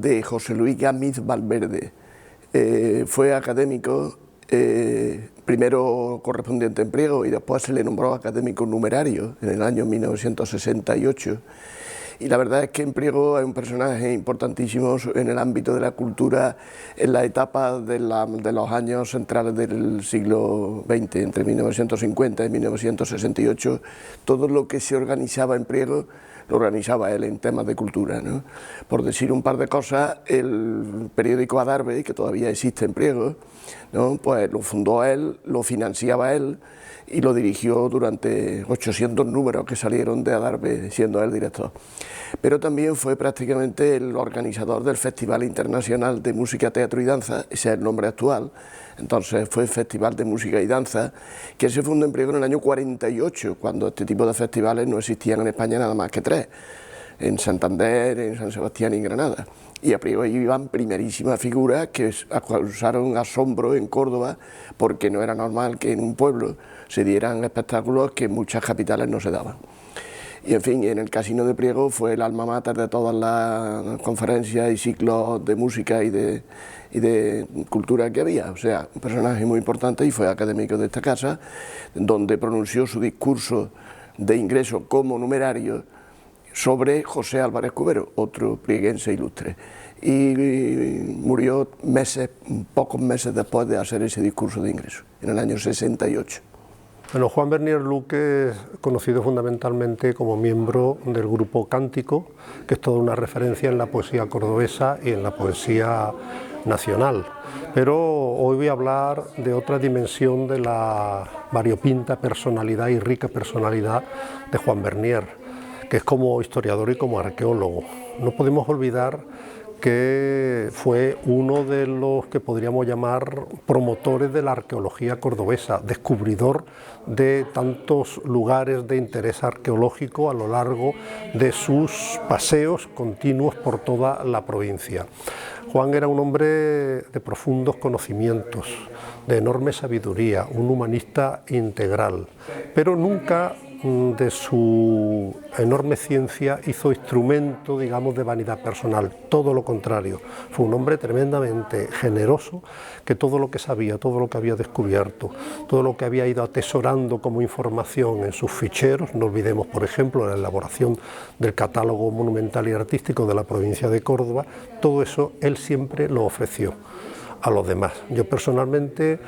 de José Luis Gámez Valverde. Fue académico, primero correspondiente en Priego y después se le nombró académico numerario en el año 1968. Y la verdad es que en Priego es un personaje importantísimo en el ámbito de la cultura en la etapa de los años centrales del siglo XX, entre 1950 y 1968. Todo lo que se organizaba en Priego lo organizaba él en temas de cultura, ¿no? Por decir un par de cosas, el periódico Adarve, que todavía existe en Priego, ¿no? Pues lo fundó él, lo financiaba él y lo dirigió durante 800 números que salieron de Adarve, siendo él director. Pero también fue prácticamente el organizador del Festival Internacional de Música, Teatro y Danza, ese es el nombre actual. Entonces fue el Festival de Música y Danza, que se fundó en Priego en el año 48, cuando este tipo de festivales no existían en España nada más que 3, en Santander, en San Sebastián y en Granada. Y a Priego iban primerísimas figuras que causaron asombro en Córdoba, porque no era normal que en un pueblo se dieran espectáculos que en muchas capitales no se daban. Y en fin, en el Casino de Priego fue el alma mater de todas las conferencias y ciclos de música y de cultura que había. O sea, un personaje muy importante, y fue académico de esta casa, donde pronunció su discurso de ingreso como numerario sobre José Álvarez Cubero, otro prieguense ilustre. Y murió pocos meses después de hacer ese discurso de ingreso, en el año 68. Bueno, Juan Vernier Luque es conocido fundamentalmente como miembro del grupo Cántico, que es toda una referencia en la poesía cordobesa y en la poesía nacional. Pero hoy voy a hablar de otra dimensión de la variopinta personalidad y rica personalidad de Juan Vernier, que es como historiador y como arqueólogo. No podemos olvidar que fue uno de los que podríamos llamar promotores de la arqueología cordobesa, descubridor de tantos lugares de interés arqueológico a lo largo de sus paseos continuos por toda la provincia. Juan era un hombre de profundos conocimientos, de enorme sabiduría, un humanista integral, pero nunca de su enorme ciencia hizo instrumento, digamos, de vanidad personal, todo lo contrario. Fue un hombre tremendamente generoso, que todo lo que sabía, todo lo que había descubierto, todo lo que había ido atesorando como información en sus ficheros, no olvidemos, por ejemplo, la elaboración del catálogo monumental y artístico de la provincia de Córdoba, todo eso él siempre lo ofreció a los demás. Yo personalmente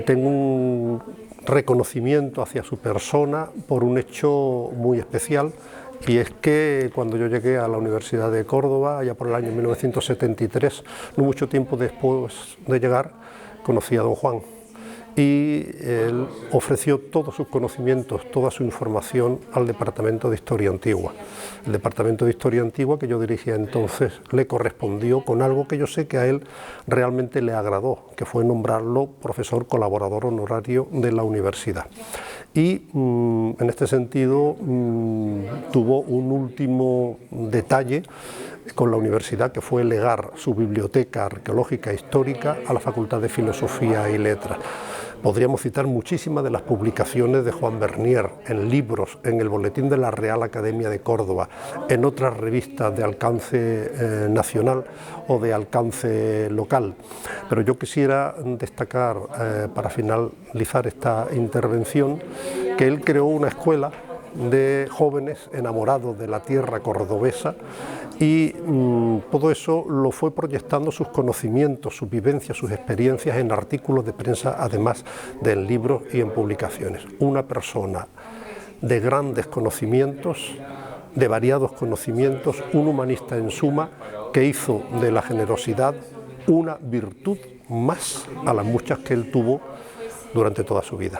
tengo un reconocimiento hacia su persona por un hecho muy especial, y es que cuando yo llegué a la Universidad de Córdoba, allá por el año 1973, no mucho tiempo después de llegar, conocí a don Juan, y él ofreció todos sus conocimientos, toda su información al Departamento de Historia Antigua. El Departamento de Historia Antigua que yo dirigía entonces le correspondió con algo que yo sé que a él realmente le agradó, que fue nombrarlo profesor colaborador honorario de la universidad. Y en este sentido tuvo un último detalle con la universidad, que fue legar su biblioteca arqueológica e histórica a la Facultad de Filosofía y Letras. Podríamos citar muchísimas de las publicaciones de Juan Vernier en libros, en el Boletín de la Real Academia de Córdoba, en otras revistas de alcance nacional o de alcance local. Pero yo quisiera destacar, para finalizar esta intervención, que él creó una escuela de jóvenes enamorados de la tierra cordobesa, y todo eso lo fue proyectando sus conocimientos, sus vivencias, sus experiencias en artículos de prensa, además de en libros y en publicaciones. Una persona de grandes conocimientos, de variados conocimientos, un humanista en suma, que hizo de la generosidad una virtud más a las muchas que él tuvo durante toda su vida.